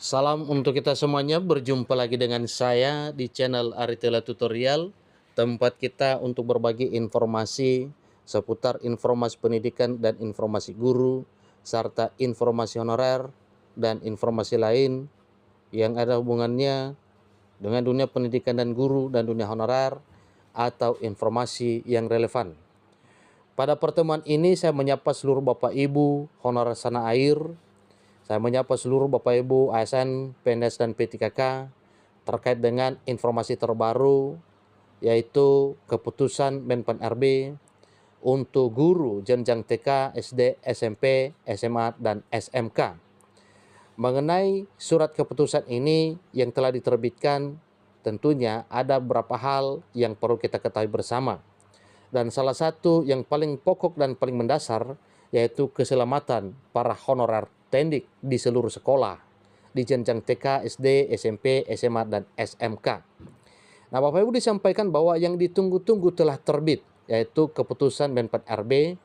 Salam untuk kita semuanya, berjumpa lagi dengan saya di channel Aritela Tutorial, tempat kita untuk berbagi informasi seputar informasi pendidikan dan informasi guru, serta informasi honorer dan informasi lain yang ada hubungannya dengan dunia pendidikan dan guru dan dunia honorer atau informasi yang relevan. Pada pertemuan ini saya menyapa seluruh Bapak Ibu honorer sana air. Saya menyapa seluruh Bapak Ibu ASN, PNS, dan P3K terkait dengan informasi terbaru, yaitu keputusan Menpan RB untuk guru jenjang TK, SD, SMP, SMA, dan SMK. Mengenai surat keputusan ini yang telah diterbitkan, tentunya ada beberapa hal yang perlu kita ketahui bersama. Dan salah satu yang paling pokok dan paling mendasar yaitu keselamatan para honorer tendik di seluruh sekolah di jenjang TK, SD, SMP, SMA, dan SMK. Nah, Bapak Ibu disampaikan bahwa yang ditunggu-tunggu telah terbit, yaitu keputusan Menpan RB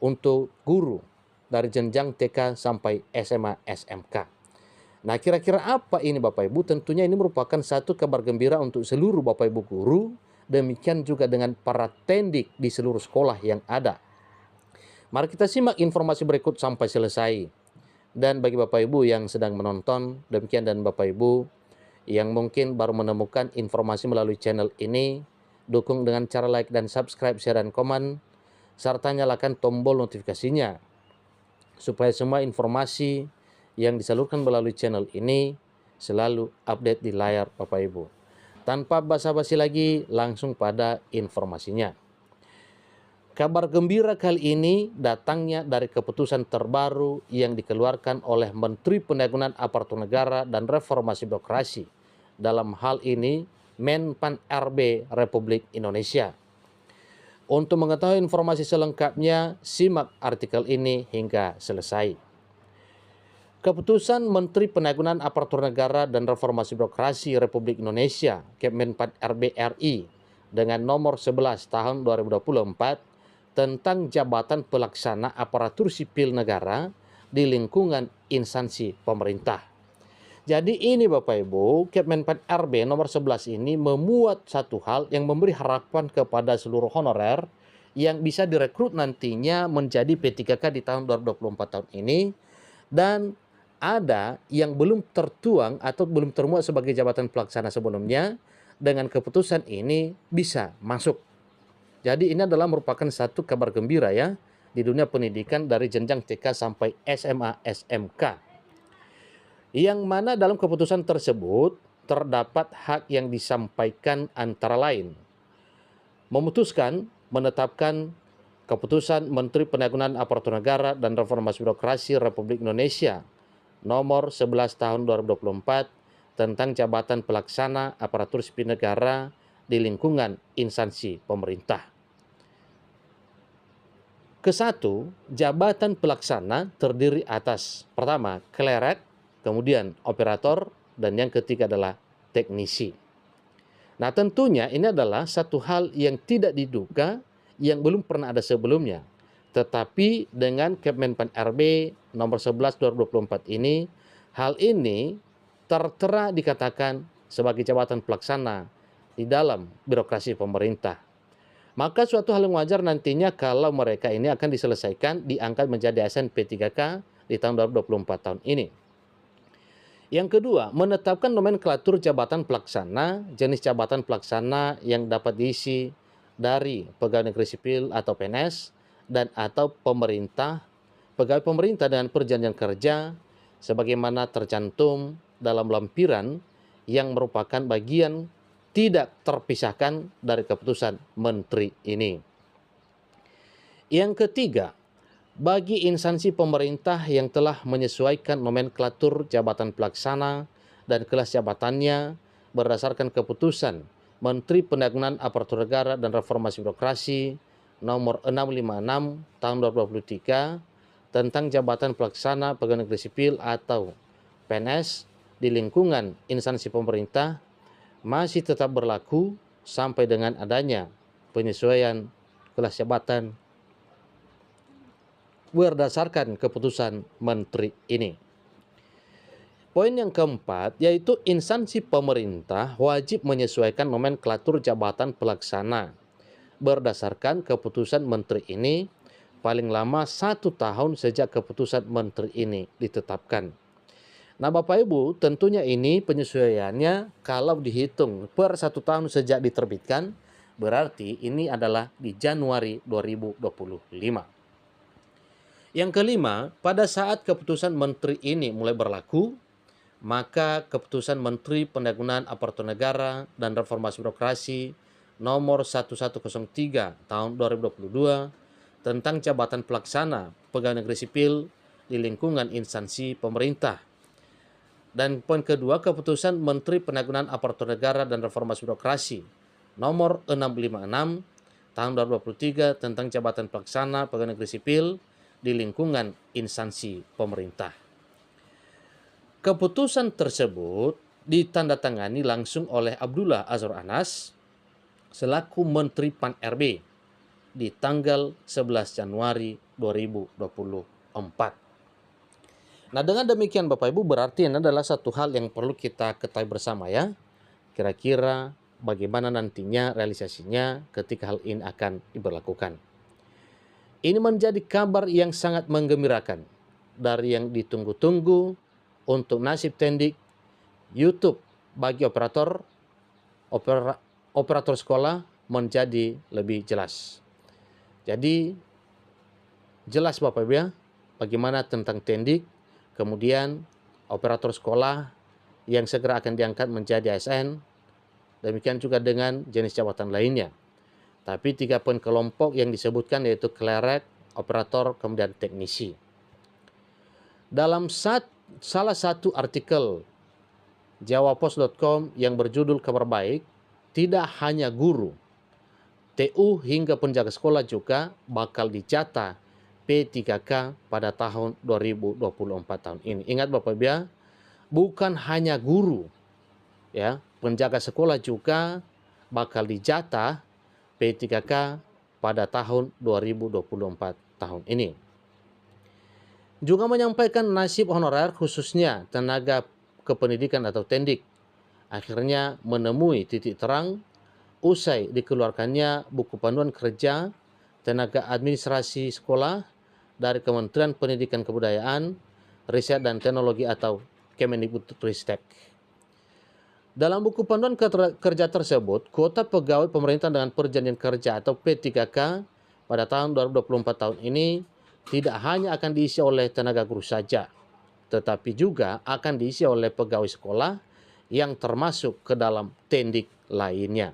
untuk guru dari jenjang TK sampai SMA, SMK. Nah, kira-kira apa ini Bapak Ibu? Tentunya ini merupakan satu kabar gembira untuk seluruh Bapak Ibu guru, demikian juga dengan para tendik di seluruh sekolah yang ada. Mari kita simak informasi berikut sampai selesai. Dan bagi Bapak Ibu yang sedang menonton, demikian, dan Bapak Ibu yang mungkin baru menemukan informasi melalui channel ini, dukung dengan cara like dan subscribe, share, dan komen, serta nyalakan tombol notifikasinya, supaya semua informasi yang disalurkan melalui channel ini selalu update di layar Bapak Ibu. Tanpa basa-basi lagi, langsung pada informasinya. Kabar gembira kali ini datangnya dari keputusan terbaru yang dikeluarkan oleh Menteri Pendayagunaan Aparatur Negara dan Reformasi Birokrasi. Dalam hal ini, Menpan RB Republik Indonesia. Untuk mengetahui informasi selengkapnya, simak artikel ini hingga selesai. Keputusan Menteri Pendayagunaan Aparatur Negara dan Reformasi Birokrasi Republik Indonesia, Kemenpan RB RI, dengan nomor 11 tahun 2024 tentang jabatan pelaksana aparatur sipil negara di lingkungan instansi pemerintah. Jadi ini Bapak Ibu, Kemenpan RB nomor 11 ini memuat satu hal yang memberi harapan kepada seluruh honorer yang bisa direkrut nantinya menjadi P3K di tahun 2024 tahun ini, dan ada yang belum tertuang atau belum termuat sebagai jabatan pelaksana sebelumnya, dengan keputusan ini bisa masuk. Jadi ini adalah merupakan satu kabar gembira ya di dunia pendidikan dari jenjang TK sampai SMA, SMK. Yang mana dalam keputusan tersebut terdapat hak yang disampaikan antara lain memutuskan menetapkan keputusan Menteri Pendayagunaan Aparatur Negara dan Reformasi Birokrasi Republik Indonesia nomor 11 tahun 2024 tentang jabatan pelaksana aparatur sipil negara di lingkungan instansi pemerintah. Kesatu, jabatan pelaksana terdiri atas pertama klerek, kemudian operator, dan yang ketiga adalah teknisi. Nah, tentunya ini adalah satu hal yang tidak diduga, yang belum pernah ada sebelumnya. Tetapi dengan Kemenpan RB nomor 11 2024 ini, hal ini tertera dikatakan sebagai jabatan pelaksana di dalam birokrasi pemerintah. Maka suatu hal yang wajar nantinya kalau mereka ini akan diselesaikan diangkat menjadi ASN P3K di tahun 2024 tahun ini. Yang kedua, menetapkan nomenklatur jabatan pelaksana, jenis jabatan pelaksana yang dapat diisi dari pegawai negeri sipil atau PNS dan atau pemerintah, pegawai pemerintah dengan perjanjian kerja, sebagaimana tercantum dalam lampiran yang merupakan bagian tidak terpisahkan dari keputusan menteri ini. Yang ketiga, bagi instansi pemerintah yang telah menyesuaikan nomenklatur jabatan pelaksana dan kelas jabatannya berdasarkan keputusan Menteri Pendayagunaan Aparatur Negara dan Reformasi Birokrasi nomor 656 tahun 2023 tentang jabatan pelaksana pegawai negeri sipil atau PNS di lingkungan instansi pemerintah masih tetap berlaku sampai dengan adanya penyesuaian kelas jabatan berdasarkan keputusan menteri ini. Poin yang keempat yaitu instansi pemerintah wajib menyesuaikan nomenklatur jabatan pelaksana berdasarkan keputusan menteri ini paling lama 1 tahun sejak keputusan menteri ini ditetapkan. Nah Bapak Ibu, tentunya ini penyesuaiannya kalau dihitung per 1 tahun sejak diterbitkan, berarti ini adalah di Januari 2025. Yang kelima, pada saat keputusan menteri ini mulai berlaku, maka keputusan Menteri Pendayagunaan Aparatur Negara dan Reformasi Birokrasi nomor 1103 tahun 2022 tentang jabatan pelaksana pegawai negeri sipil di lingkungan instansi pemerintah. Dan poin kedua, keputusan Menteri Pendayagunaan Aparatur Negara dan Reformasi Birokrasi nomor 656 tahun 2023 tentang jabatan pelaksana pegawai negeri sipil di lingkungan instansi pemerintah. Keputusan tersebut ditandatangani langsung oleh Abdullah Azwar Anas selaku Menteri Pan-RB di tanggal 11 Januari 2024. Nah, dengan demikian Bapak Ibu, berarti ini adalah satu hal yang perlu kita ketahui bersama ya. Kira-kira bagaimana nantinya realisasinya ketika hal ini akan diberlakukan. Ini menjadi kabar yang sangat menggembirakan dari yang ditunggu-tunggu untuk nasib tendik YouTube bagi operator sekolah menjadi lebih jelas. Jadi jelas Bapak Ibu ya, bagaimana tentang tendik, kemudian operator sekolah yang segera akan diangkat menjadi ASN, demikian juga dengan jenis jabatan lainnya. Tapi 3 poin kelompok yang disebutkan yaitu klerek, operator, kemudian teknisi. Dalam salah satu artikel jawapos.com yang berjudul Kabar Baik, tidak hanya guru, TU hingga penjaga sekolah juga bakal dijatah P3K pada tahun 2024 tahun ini. Ingat Bapak Ibu ya, bukan hanya guru, ya, penjaga sekolah juga bakal dijatah P3K pada tahun 2024 tahun ini. Juga menyampaikan nasib honorer khususnya tenaga kependidikan atau tendik akhirnya menemui titik terang usai dikeluarkannya buku panduan kerja tenaga administrasi sekolah dari Kementerian Pendidikan Kebudayaan, Riset dan Teknologi atau Kemendikbudristek. Dalam buku panduan kerja tersebut, kuota pegawai pemerintah dengan perjanjian kerja atau P3K pada tahun 2024 tahun ini tidak hanya akan diisi oleh tenaga guru saja, tetapi juga akan diisi oleh pegawai sekolah yang termasuk ke dalam tendik lainnya.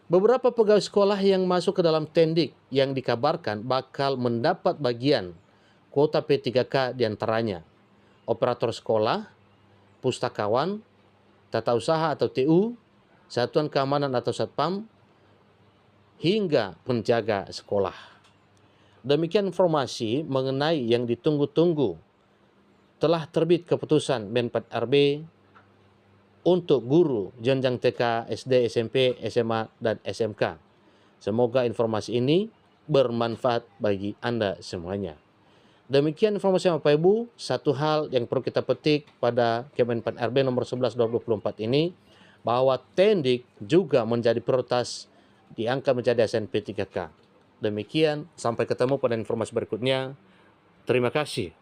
Beberapa pegawai sekolah yang masuk ke dalam tendik yang dikabarkan bakal mendapat bagian kuota P3K diantaranya operator sekolah, pustakawan, tata usaha atau TU, satuan keamanan atau satpam, hingga penjaga sekolah. Demikian informasi mengenai yang ditunggu-tunggu. Telah terbit keputusan Menpan RB untuk guru jenjang TK, SD, SMP, SMA, dan SMK. Semoga informasi ini bermanfaat bagi Anda semuanya. Demikian informasi Bapak Ibu, satu hal yang perlu kita petik pada Kemenpan RB nomor 11 2024 ini, bahwa tendik juga menjadi prioritas diangkat menjadi ASN P3K. Demikian, sampai ketemu pada informasi berikutnya. Terima kasih.